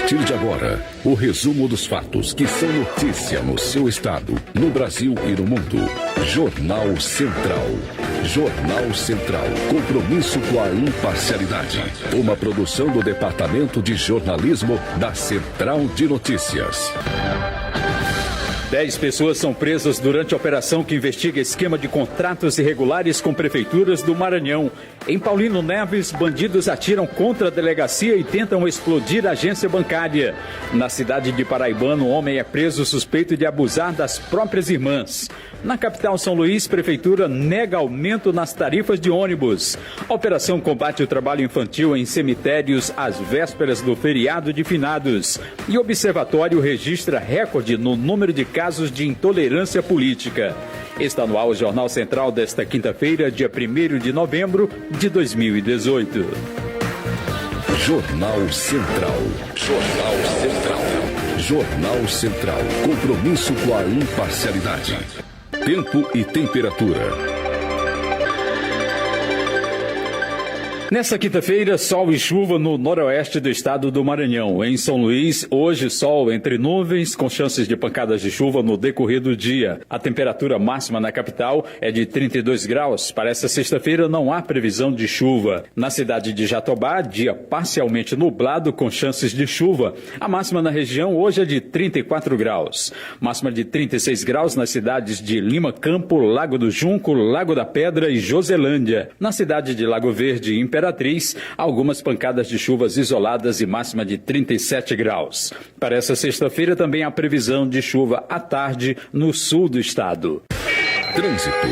partir de agora, o resumo dos fatos que são notícia no seu estado, no Brasil e no mundo. Jornal Central. Jornal Central. Compromisso com a imparcialidade. Uma produção do Departamento de Jornalismo da Central de Notícias. 10 pessoas são presas durante a operação que investiga esquema de contratos irregulares com prefeituras do Maranhão. Em Paulino Neves, bandidos atiram contra a delegacia e tentam explodir a agência bancária. Na cidade de Paraibano, um homem é preso suspeito de abusar das próprias irmãs. Na capital São Luís, prefeitura nega aumento nas tarifas de ônibus. A operação combate o trabalho infantil em cemitérios às vésperas do feriado de finados. E o observatório registra recorde no número de casos de intolerância política. Está no ar o Jornal Central desta quinta-feira, dia 1º de novembro de 2018. Jornal Central. Jornal Central. Jornal Central. Compromisso com a imparcialidade. Tempo e temperatura. Nesta quinta-feira, sol e chuva no noroeste do estado do Maranhão. Em São Luís, hoje sol entre nuvens, com chances de pancadas de chuva no decorrer do dia. A temperatura máxima na capital é de 32 graus. Para esta sexta-feira não há previsão de chuva. Na cidade de Jatobá, dia parcialmente nublado com chances de chuva. A máxima na região hoje é de 34 graus. Máxima de 36 graus nas cidades de Lima Campo, Lago do Junco, Lago da Pedra e Joselândia. Na cidade de Lago Verde e Imperatriz, algumas pancadas de chuvas isoladas e máxima de 37 graus. Para essa sexta-feira também há previsão de chuva à tarde no sul do estado. Trânsito.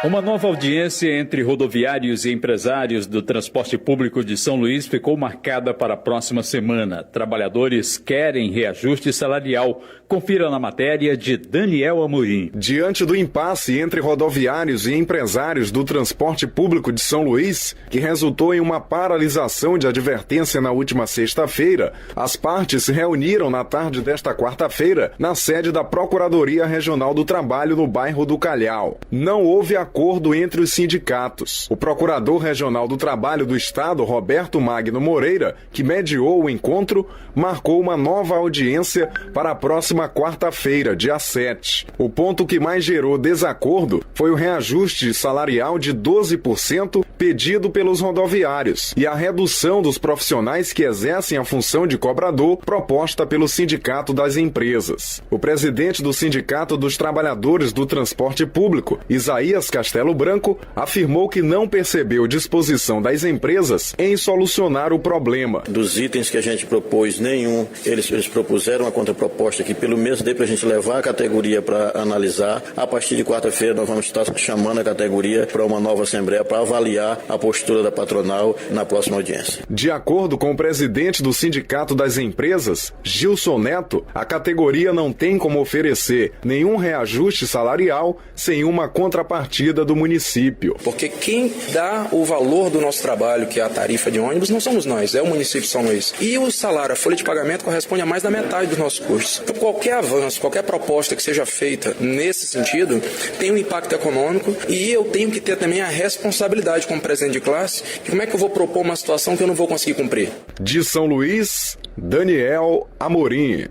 Uma nova audiência entre rodoviários e empresários do transporte público de São Luís ficou marcada para a próxima semana. Trabalhadores querem reajuste salarial. Confira na matéria de Daniel Amorim. Diante do impasse entre rodoviários e empresários do transporte público de São Luís, que resultou em uma paralisação de advertência na última sexta-feira, as partes se reuniram na tarde desta quarta-feira na sede da Procuradoria Regional do Trabalho no bairro do Calhau. Não houve acordo entre os sindicatos. O Procurador Regional do Trabalho do Estado, Roberto Magno Moreira, que mediou o encontro, marcou uma nova audiência para a próxima quarta-feira, dia 7. O ponto que mais gerou desacordo foi o reajuste salarial de 12% pedido pelos rodoviários e a redução dos profissionais que exercem a função de cobrador proposta pelo Sindicato das Empresas. O presidente do Sindicato dos Trabalhadores do Transporte Público, Isaías Castelo Branco, afirmou que não percebeu disposição das empresas em solucionar o problema. Dos itens que a gente propôs, nenhum, eles propuseram uma contraproposta que pelo menos dê para a gente levar a categoria para analisar. A partir de quarta-feira nós vamos estar chamando a categoria para uma nova assembleia para avaliar a postura da patronal na próxima audiência. De acordo com o presidente do Sindicato das Empresas, Gilson Neto, a categoria não tem como oferecer nenhum reajuste salarial sem uma contrapartida do município. Porque quem dá o valor do nosso trabalho, que é a tarifa de ônibus, não somos nós, é o município de São Luís. E o salário, a folha de pagamento corresponde a mais da metade dos nossos custos. Então qualquer avanço, qualquer proposta que seja feita nesse sentido, tem um impacto econômico e eu tenho que ter também a responsabilidade como presidente de classe de como é que eu vou propor uma situação que eu não vou conseguir cumprir. De São Luís, Daniel Amorim.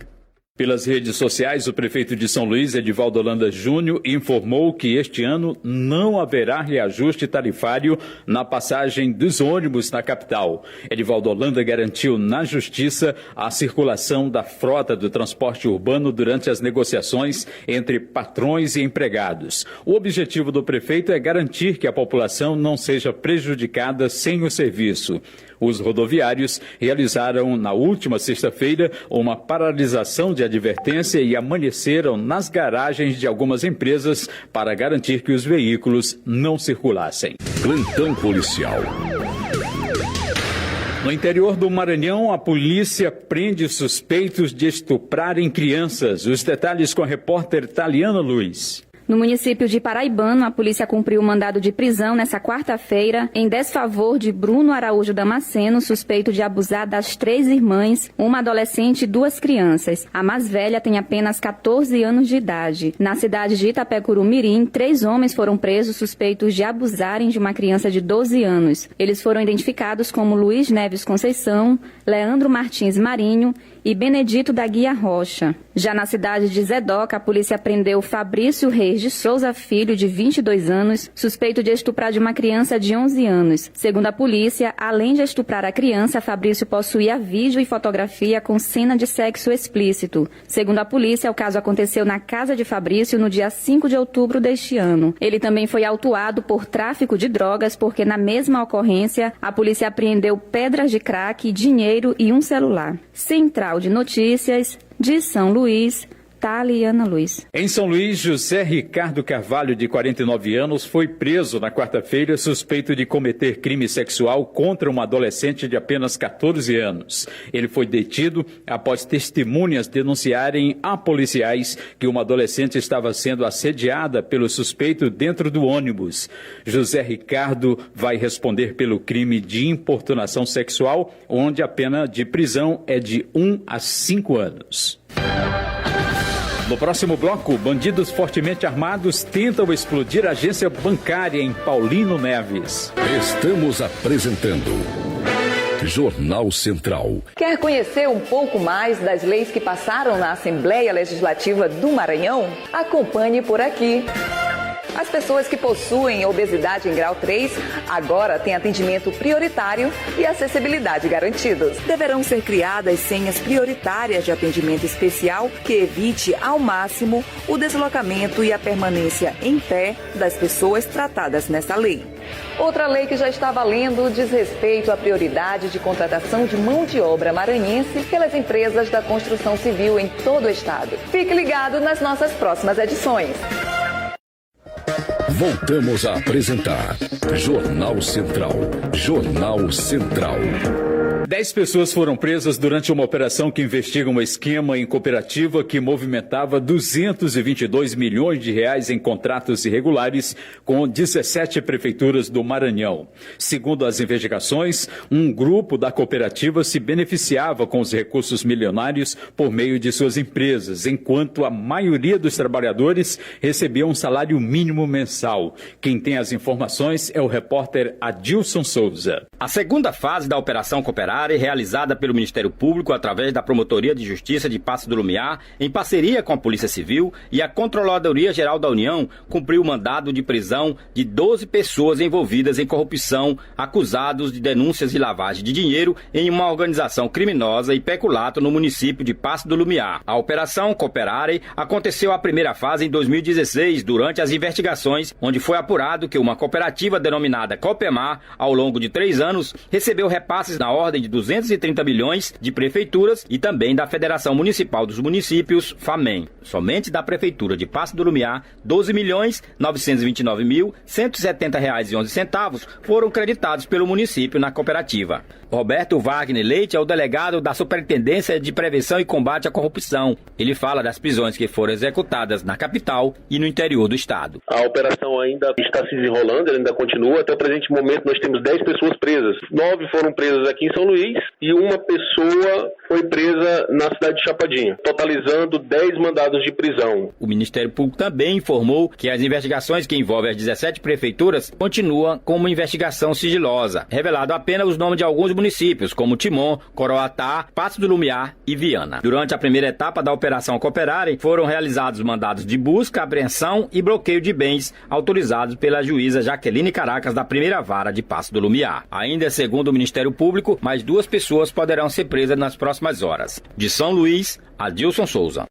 Pelas redes sociais, o prefeito de São Luís, Edivaldo Holanda Júnior, informou que este ano não haverá reajuste tarifário na passagem dos ônibus na capital. Edivaldo Holanda garantiu na Justiça a circulação da frota do transporte urbano durante as negociações entre patrões e empregados. O objetivo do prefeito é garantir que a população não seja prejudicada sem o serviço. Os rodoviários realizaram na última sexta-feira uma paralisação de advertência e amanheceram nas garagens de algumas empresas para garantir que os veículos não circulassem. Plantão policial. No interior do Maranhão, a polícia prende suspeitos de estuprarem crianças. Os detalhes com a repórter Taliana Luiz. No município de Paraibano, a polícia cumpriu o mandado de prisão nesta quarta-feira em desfavor de Bruno Araújo Damasceno, suspeito de abusar das 3 irmãs, uma adolescente e 2 crianças. A mais velha tem apenas 14 anos de idade. Na cidade de Itapecuru-Mirim, 3 homens foram presos suspeitos de abusarem de uma criança de 12 anos. Eles foram identificados como Luiz Neves Conceição, Leandro Martins Marinho e Benedito da Guia Rocha. Já na cidade de Zedoca, a polícia prendeu Fabrício Reis de Souza Filho, de 22 anos, suspeito de estuprar de uma criança de 11 anos. Segundo a polícia, além de estuprar a criança, Fabrício possuía vídeo e fotografia com cena de sexo explícito. Segundo a polícia, o caso aconteceu na casa de Fabrício no dia 5 de outubro deste ano. Ele também foi autuado por tráfico de drogas, porque na mesma ocorrência, a polícia apreendeu pedras de crack, dinheiro e um celular. Central de Notícias de São Luís, Taliana Luiz. Em São Luís, José Ricardo Carvalho, de 49 anos, foi preso na quarta-feira suspeito de cometer crime sexual contra uma adolescente de apenas 14 anos. Ele foi detido após testemunhas denunciarem a policiais que uma adolescente estava sendo assediada pelo suspeito dentro do ônibus. José Ricardo vai responder pelo crime de importunação sexual, onde a pena de prisão é de 1 a 5 anos. No próximo bloco, bandidos fortemente armados tentam explodir a agência bancária em Paulino Neves. Estamos apresentando Jornal Central. Quer conhecer um pouco mais das leis que passaram na Assembleia Legislativa do Maranhão? Acompanhe por aqui. As pessoas que possuem obesidade em grau 3 agora têm atendimento prioritário e acessibilidade garantidos. Deverão ser criadas senhas prioritárias de atendimento especial que evite ao máximo o deslocamento e a permanência em pé das pessoas tratadas nessa lei. Outra lei que já está valendo diz respeito à prioridade de contratação de mão de obra maranhense pelas empresas da construção civil em todo o estado. Fique ligado nas nossas próximas edições. Voltamos a apresentar Jornal Central. Jornal Central. 10 pessoas foram presas durante uma operação que investiga um esquema em cooperativa que movimentava 222 milhões de reais em contratos irregulares com 17 prefeituras do Maranhão. Segundo as investigações, um grupo da cooperativa se beneficiava com os recursos milionários por meio de suas empresas, enquanto a maioria dos trabalhadores recebia um salário mínimo mensal. Quem tem as informações é o repórter Adilson Souza. A segunda fase da Operação Cooperar, realizada pelo Ministério Público através da Promotoria de Justiça de Passo do Lumiar, em parceria com a Polícia Civil e a Controladoria Geral da União, cumpriu o mandado de prisão de 12 pessoas envolvidas em corrupção, acusados de denúncias de lavagem de dinheiro em uma organização criminosa e peculato no município de Passo do Lumiar. A Operação Cooperare aconteceu a primeira fase em 2016, durante as investigações, onde foi apurado que uma cooperativa denominada Copemar, ao longo de 3 anos, recebeu repasses na ordem de 230 milhões de prefeituras e também da Federação Municipal dos Municípios, FAMEM. Somente da Prefeitura de Passo do Lumiar, 12.929.170,11 foram creditados pelo município na cooperativa. Roberto Wagner Leite é o delegado da Superintendência de Prevenção e Combate à Corrupção. Ele fala das prisões que foram executadas na capital e no interior do estado. A operação ainda está se desenrolando, ela ainda continua. Até o presente momento nós temos 10 pessoas presas. 9 foram presas aqui em São Luís e uma pessoa foi presa na cidade de Chapadinha, totalizando 10 mandados de prisão. O Ministério Público também informou que as investigações que envolvem as 17 prefeituras continuam com uma investigação sigilosa, revelado apenas os nomes de alguns municípios, como Timon, Coroatá, Passo do Lumiar e Viana. Durante a primeira etapa da Operação Cooperare, foram realizados mandados de busca, apreensão e bloqueio de bens autorizados pela juíza Jaqueline Caracas da primeira vara de Passo do Lumiar. Ainda segundo o Ministério Público, mais 2 pessoas poderão ser presas nas próximas horas. De São Luís, Adilson Souza.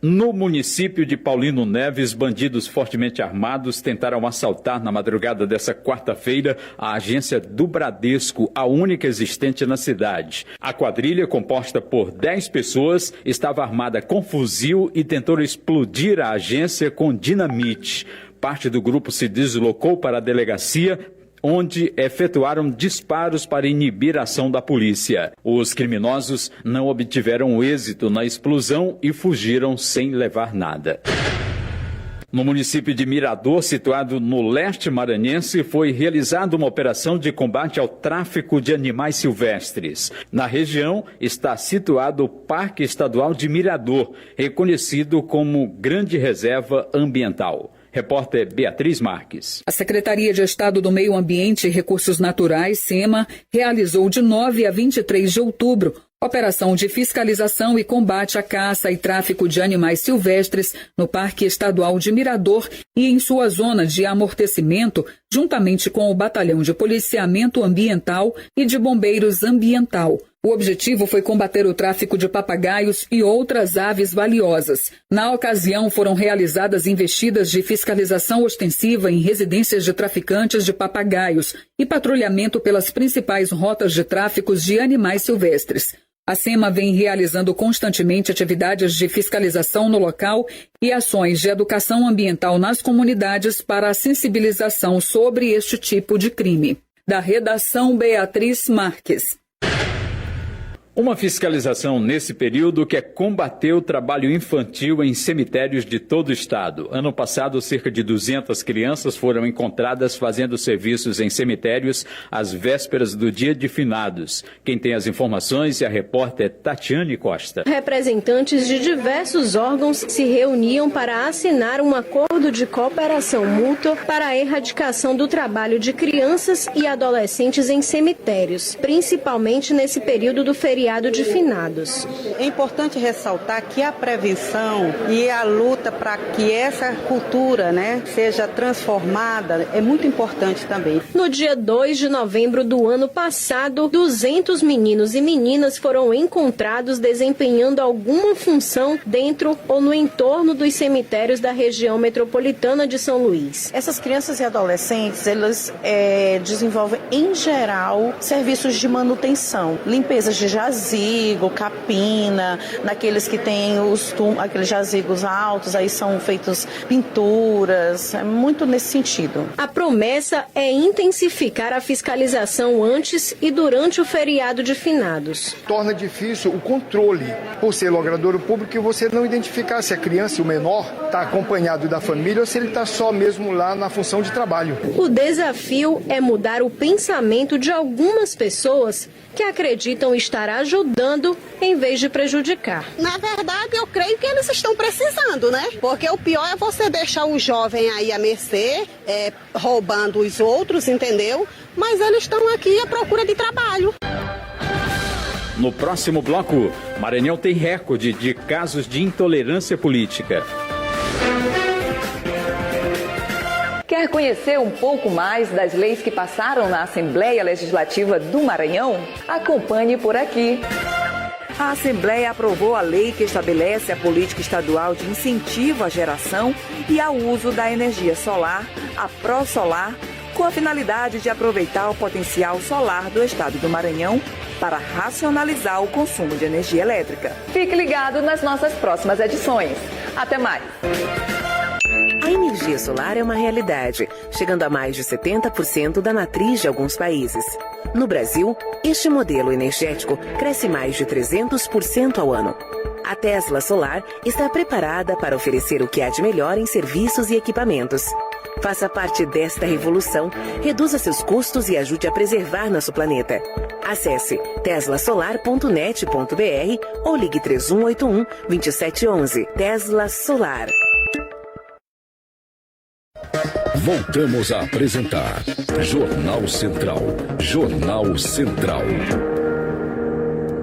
No município de Paulino Neves, bandidos fortemente armados tentaram assaltar na madrugada dessa quarta-feira a agência do Bradesco, a única existente na cidade. A quadrilha, composta por 10 pessoas, estava armada com fuzil e tentou explodir a agência com dinamite. Parte do grupo se deslocou para a delegacia, onde efetuaram disparos para inibir a ação da polícia. Os criminosos não obtiveram êxito na explosão e fugiram sem levar nada. No município de Mirador, situado no leste maranhense, foi realizada uma operação de combate ao tráfico de animais silvestres. Na região está situado o Parque Estadual de Mirador, reconhecido como Grande Reserva Ambiental. Repórter Beatriz Marques. A Secretaria de Estado do Meio Ambiente e Recursos Naturais, SEMA, realizou de 9 a 23 de outubro operação de fiscalização e combate à caça e tráfico de animais silvestres no Parque Estadual de Mirador e em sua zona de amortecimento, juntamente com o Batalhão de Policiamento Ambiental e de Bombeiros Ambiental. O objetivo foi combater o tráfico de papagaios e outras aves valiosas. Na ocasião, foram realizadas investidas de fiscalização ostensiva em residências de traficantes de papagaios e patrulhamento pelas principais rotas de tráfico de animais silvestres. A SEMA vem realizando constantemente atividades de fiscalização no local e ações de educação ambiental nas comunidades para a sensibilização sobre este tipo de crime. Da redação, Beatriz Marques. Uma fiscalização nesse período quer combater o trabalho infantil em cemitérios de todo o estado. Ano passado, cerca de 200 crianças foram encontradas fazendo serviços em cemitérios às vésperas do Dia de Finados. Quem tem as informações é a repórter Tatiane Costa. Representantes de diversos órgãos se reuniam para assinar um acordo de cooperação mútua para a erradicação do trabalho de crianças e adolescentes em cemitérios, principalmente nesse período do feriado de finados. É importante ressaltar que a prevenção e a luta para que essa cultura, seja transformada é muito importante também. No dia 2 de novembro do ano passado, 200 meninos e meninas foram encontrados desempenhando alguma função dentro ou no entorno dos cemitérios da região metropolitana de São Luís. Essas crianças e adolescentes, elas desenvolvem, em geral, serviços de manutenção, limpezas de jazigo, capina, naqueles que têm aqueles jazigos altos, aí são feitos pinturas, é muito nesse sentido. A promessa é intensificar a fiscalização antes e durante o feriado de finados. Torna difícil o controle, por ser logrador público, e você não identificar se a criança, o menor, está acompanhado da família ou se ele está só mesmo lá na função de trabalho. O desafio é mudar o pensamento de algumas pessoas que acreditam estar ajudando em vez de prejudicar. Na verdade, eu creio que eles estão precisando, Porque o pior é você deixar o jovem aí à mercê, roubando os outros, entendeu? Mas eles estão aqui à procura de trabalho. No próximo bloco, Maranhão tem recorde de casos de intolerância política. Quer conhecer um pouco mais das leis que passaram na Assembleia Legislativa do Maranhão? Acompanhe por aqui. A Assembleia aprovou a lei que estabelece a política estadual de incentivo à geração e ao uso da energia solar, a ProSolar, com a finalidade de aproveitar o potencial solar do estado do Maranhão para racionalizar o consumo de energia elétrica. Fique ligado nas nossas próximas edições. Até mais! A energia solar é uma realidade, chegando a mais de 70% da matriz de alguns países. No Brasil, este modelo energético cresce mais de 300% ao ano. A Tesla Solar está preparada para oferecer o que há de melhor em serviços e equipamentos. Faça parte desta revolução, reduza seus custos e ajude a preservar nosso planeta. Acesse teslasolar.net.br ou ligue 3181-2711. Tesla Solar. Voltamos a apresentar Jornal Central. Jornal Central.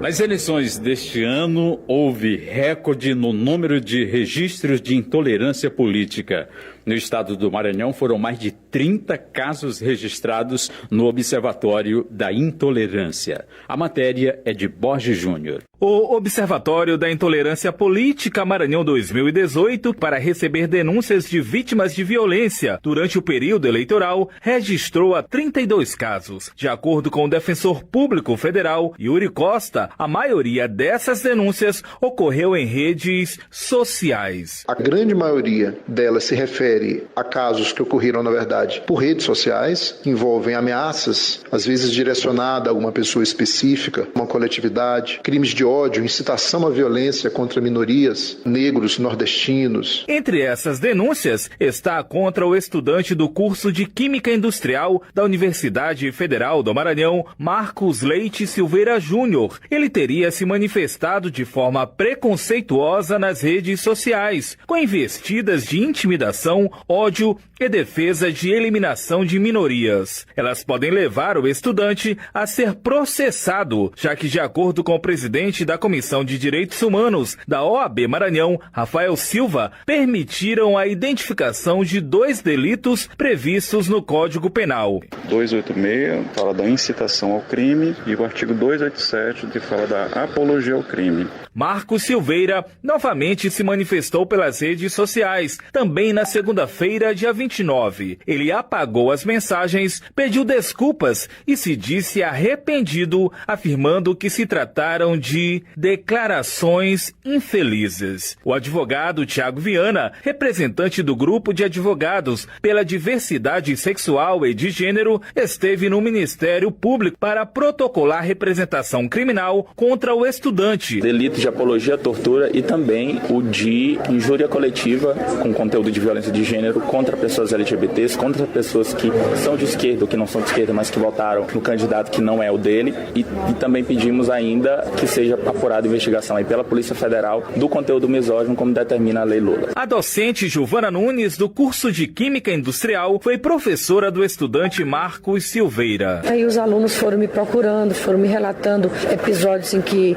Nas eleições deste ano, houve recorde no número de registros de intolerância política. No estado do Maranhão, foram mais de 30 casos registrados no Observatório da Intolerância. A matéria é de Borges Júnior. O Observatório da Intolerância Política Maranhão 2018, para receber denúncias de vítimas de violência durante o período eleitoral, registrou 32 casos. De acordo com o defensor público federal, Yuri Costa, a maioria dessas denúncias ocorreu em redes sociais. A grande maioria delas se refere a casos que ocorreram, na verdade, por redes sociais, que envolvem ameaças, às vezes direcionadas a alguma pessoa específica, uma coletividade, crimes de ódio, incitação à violência contra minorias, negros, nordestinos. Entre essas denúncias está contra o estudante do curso de Química Industrial da Universidade Federal do Maranhão, Marcos Leite Silveira Júnior. Ele teria se manifestado de forma preconceituosa nas redes sociais, com investidas de intimidação, ódio e defesa de eliminação de minorias. Elas podem levar o estudante a ser processado, já que, de acordo com o presidente da Comissão de Direitos Humanos da OAB Maranhão, Rafael Silva, permitiram a identificação de 2 delitos previstos no Código Penal. 286 fala da incitação ao crime e o artigo 287 que fala da apologia ao crime. Marcos Silveira novamente se manifestou pelas redes sociais, também na segunda-feira, dia 29. Ele apagou as mensagens, pediu desculpas e se disse arrependido, afirmando que se trataram de declarações infelizes. O advogado Tiago Viana, representante do grupo de advogados pela diversidade sexual e de gênero, esteve no Ministério Público para protocolar representação criminal contra o estudante. Delito de apologia à tortura e também o de injúria coletiva com conteúdo de violência de gênero contra pessoas LGBTs, contra pessoas que são de esquerda ou que não são de esquerda, mas que votaram no candidato que não é o dele. E também pedimos ainda que seja apurada a investigação aí pela Polícia Federal do conteúdo misógino, como determina a Lei Lula. A docente Giovana Nunes, do curso de Química Industrial, foi professora do estudante Marcos Silveira. Aí os alunos foram me procurando, foram me relatando episódios em que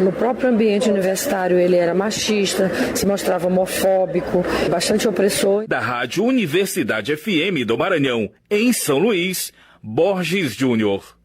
no próprio ambiente universitário ele era machista, se mostrava homofóbico, bastante opressor. Da Rádio Universidade FM do Maranhão, em São Luís, Borges Júnior.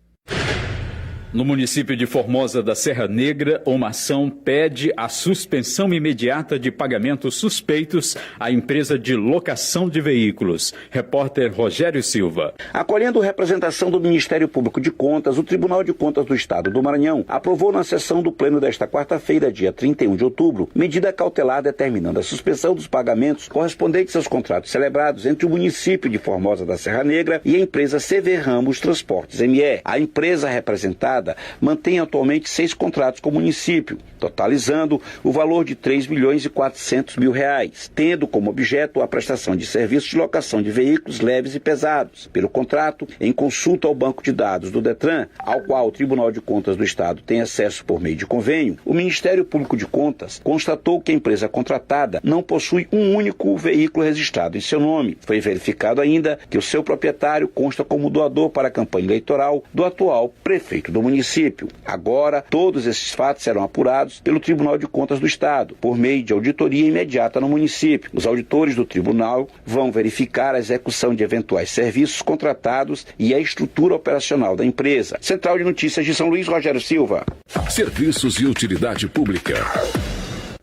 No município de Formosa da Serra Negra, uma ação pede a suspensão imediata de pagamentos suspeitos à empresa de locação de veículos. Repórter Rogério Silva. Acolhendo representação do Ministério Público de Contas, o Tribunal de Contas do Estado do Maranhão aprovou na sessão do Pleno desta quarta-feira, dia 31 de outubro, medida cautelar determinando a suspensão dos pagamentos correspondentes aos contratos celebrados entre o município de Formosa da Serra Negra e a empresa CV Ramos Transportes ME. A empresa representada mantém atualmente 6 contratos com o município, totalizando o valor de R$3.400.000, tendo como objeto a prestação de serviços de locação de veículos leves e pesados. Pelo contrato, em consulta ao banco de dados do Detran, ao qual o Tribunal de Contas do Estado tem acesso por meio de convênio, o Ministério Público de Contas constatou que a empresa contratada não possui um único veículo registrado em seu nome. Foi verificado ainda que o seu proprietário consta como doador para a campanha eleitoral do atual prefeito do município. Agora, todos esses fatos serão apurados pelo Tribunal de Contas do Estado, por meio de auditoria imediata no município. Os auditores do tribunal vão verificar a execução de eventuais serviços contratados e a estrutura operacional da empresa. Central de Notícias de São Luís, Rogério Silva. Serviços e utilidade pública.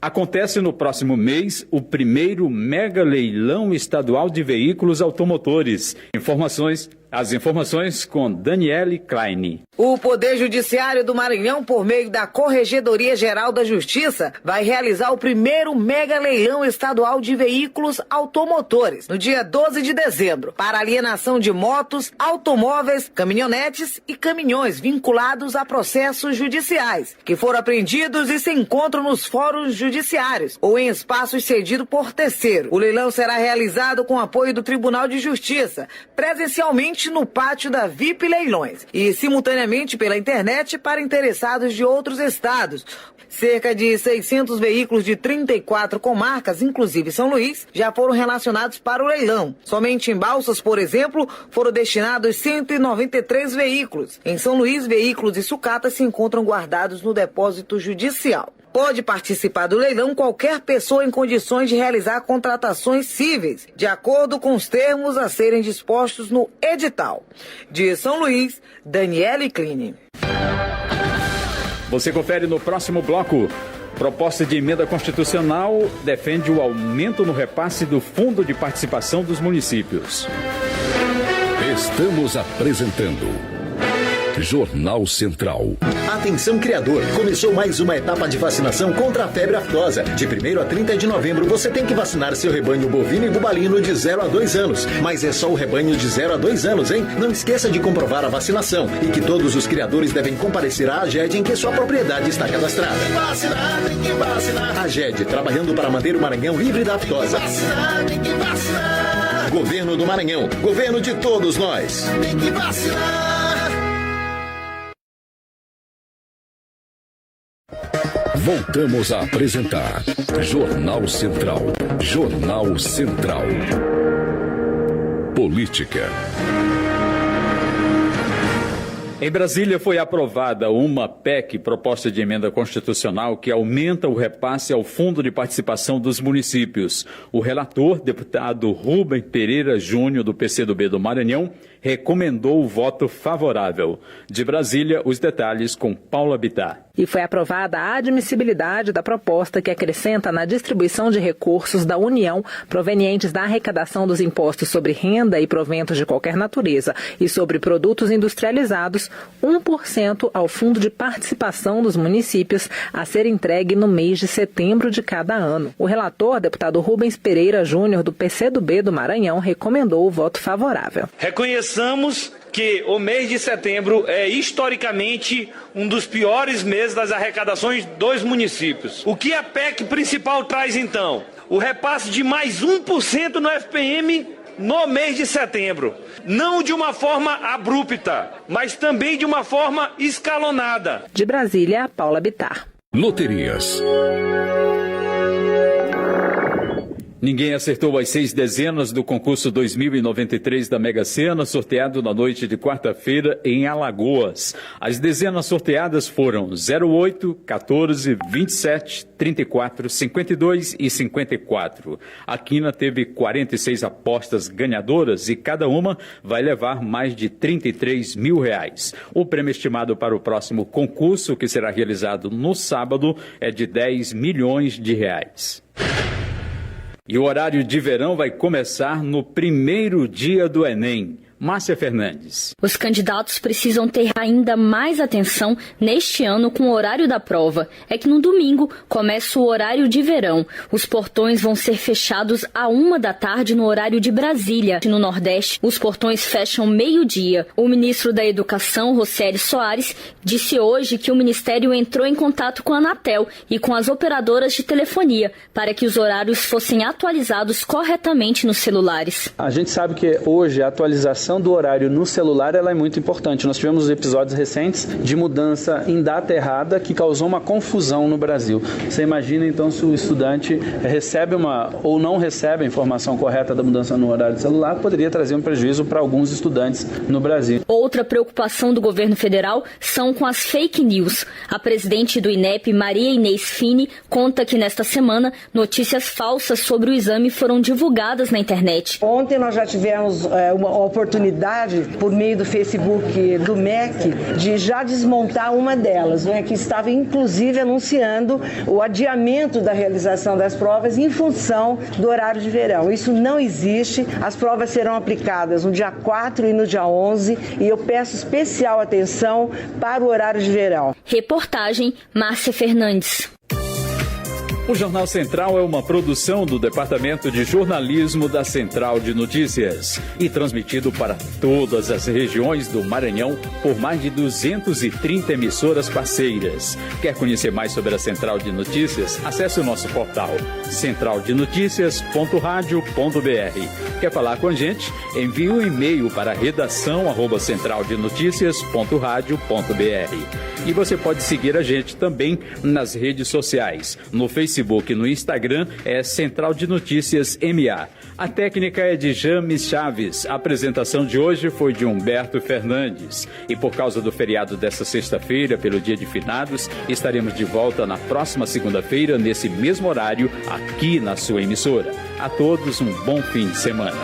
Acontece no próximo mês o primeiro mega leilão estadual de veículos automotores. As informações com Daniele Klein. O Poder Judiciário do Maranhão, por meio da Corregedoria Geral da Justiça, vai realizar o primeiro mega leilão estadual de veículos automotores, no dia 12 de dezembro, para alienação de motos, automóveis, caminhonetes e caminhões vinculados a processos judiciais, que foram apreendidos e se encontram nos fóruns judiciários ou em espaços cedidos por terceiro. O leilão será realizado com apoio do Tribunal de Justiça, presencialmente no pátio da VIP Leilões e simultaneamente pela internet para interessados de outros estados. Cerca de 600 veículos de 34 comarcas, inclusive São Luís, já foram relacionados para o leilão. Somente em Balsas, por exemplo, foram destinados 193 veículos. Em São Luís, veículos e sucatas se encontram guardados no depósito judicial. Pode participar do leilão qualquer pessoa em condições de realizar contratações cíveis, de acordo com os termos a serem dispostos no edital. De São Luís, Daniele Klein. Você confere no próximo bloco. Proposta de emenda constitucional defende o aumento no repasse do Fundo de Participação dos Municípios. Estamos apresentando Jornal Central. Atenção criador, começou mais uma etapa de vacinação contra a febre aftosa. De 1º a 30 de novembro você tem que vacinar seu rebanho bovino e bubalino de 0 a 2 anos. Mas é só o rebanho de 0 a 2 anos, hein? Não esqueça de comprovar a vacinação e que todos os criadores devem comparecer à AGED em que sua propriedade está cadastrada. Tem que vacinar, tem que vacinar. AGED, trabalhando para manter o Maranhão livre da aftosa. Tem que vacinar, tem que vacinar. Governo do Maranhão, governo de todos nós. Tem que vacinar. Voltamos a apresentar Jornal Central. Jornal Central. Política. Em Brasília foi aprovada uma PEC, proposta de emenda constitucional, que aumenta o repasse ao Fundo de Participação dos Municípios. O relator, deputado Rubem Pereira Júnior, do PCdoB do Maranhão, recomendou o voto favorável. De Brasília, os detalhes com Paula Bittar. E foi aprovada a admissibilidade da proposta que acrescenta na distribuição de recursos da União provenientes da arrecadação dos impostos sobre renda e proventos de qualquer natureza e sobre produtos industrializados, 1% ao Fundo de Participação dos Municípios a ser entregue no mês de setembro de cada ano. O relator, deputado Rubens Pereira Júnior, do PCdoB do Maranhão, recomendou o voto favorável. Reconheçamos que o mês de setembro é historicamente um dos piores meses das arrecadações dos municípios. O que a PEC principal traz então? O repasse de mais 1% no FPM no mês de setembro. Não de uma forma abrupta, mas também de uma forma escalonada. De Brasília, Paula Bittar. Loterias. Ninguém acertou as 6 dezenas do concurso 2093 da Mega Sena, sorteado na noite de quarta-feira em Alagoas. As dezenas sorteadas foram 08, 14, 27, 34, 52 e 54. A quina teve 46 apostas ganhadoras e cada uma vai levar mais de R$33 mil. O prêmio estimado para o próximo concurso, que será realizado no sábado, é de R$10 milhões. E o horário de verão vai começar no primeiro dia do Enem. Márcia Fernandes. Os candidatos precisam ter ainda mais atenção neste ano com o horário da prova. É que no domingo começa o horário de verão. Os portões vão ser fechados à 1 da tarde no horário de Brasília. No Nordeste, os portões fecham meio-dia. O ministro da Educação, Rocieli Soares, disse hoje que o Ministério entrou em contato com a Anatel e com as operadoras de telefonia para que os horários fossem atualizados corretamente nos celulares. A gente sabe que hoje a atualização do horário no celular ela é muito importante. Nós tivemos episódios recentes de mudança em data errada que causou uma confusão no Brasil. Você imagina então se o estudante recebe ou não recebe a informação correta da mudança no horário do celular, poderia trazer um prejuízo para alguns estudantes no Brasil. Outra preocupação do governo federal são com as fake news. A presidente do INEP, Maria Inês Fini, conta que nesta semana notícias falsas sobre o exame foram divulgadas na internet. Ontem nós já tivemos uma oportunidade por meio do Facebook do MEC de já desmontar uma delas, né, que estava inclusive anunciando o adiamento da realização das provas em função do horário de verão. Isso não existe, as provas serão aplicadas no dia 4 e no dia 11 e eu peço especial atenção para o horário de verão. Reportagem Márcia Fernandes. O Jornal Central é uma produção do Departamento de Jornalismo da Central de Notícias e transmitido para todas as regiões do Maranhão por mais de 230 emissoras parceiras. Quer conhecer mais sobre a Central de Notícias? Acesse o nosso portal centraldenoticias.radio.br. Quer falar com a gente? Envie um e-mail para redação@centraldenoticias.radio.br. E você pode seguir a gente também nas redes sociais. No Facebook e no Instagram é Central de Notícias MA. A técnica é de James Chaves. A apresentação de hoje foi de Humberto Fernandes. E por causa do feriado desta sexta-feira, pelo Dia de Finados, estaremos de volta na próxima segunda-feira, nesse mesmo horário, aqui na sua emissora. A todos um bom fim de semana.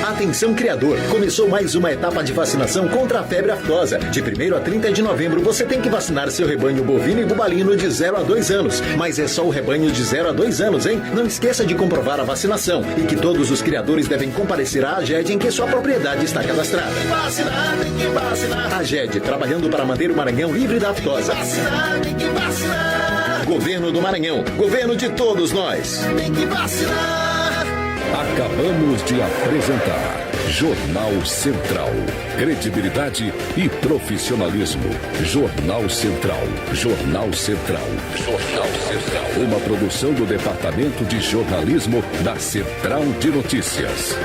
Atenção criador, começou mais uma etapa de vacinação contra a febre aftosa. De 1º a 30 de novembro você tem que vacinar seu rebanho bovino e bubalino de 0 a 2 anos. Mas é só o rebanho de 0 a 2 anos, hein? Não esqueça de comprovar a vacinação e que todos os criadores devem comparecer à AGED em que sua propriedade está cadastrada. Tem que vacinar, tem que vacinar. AGED, trabalhando para manter o Maranhão livre da aftosa. Vacinar, tem que vacinar. Governo do Maranhão, governo de todos nós. Tem que vacinar. Acabamos de apresentar Jornal Central. Credibilidade e profissionalismo. Jornal Central. Jornal Central. Jornal Central. Uma produção do Departamento de Jornalismo da Central de Notícias.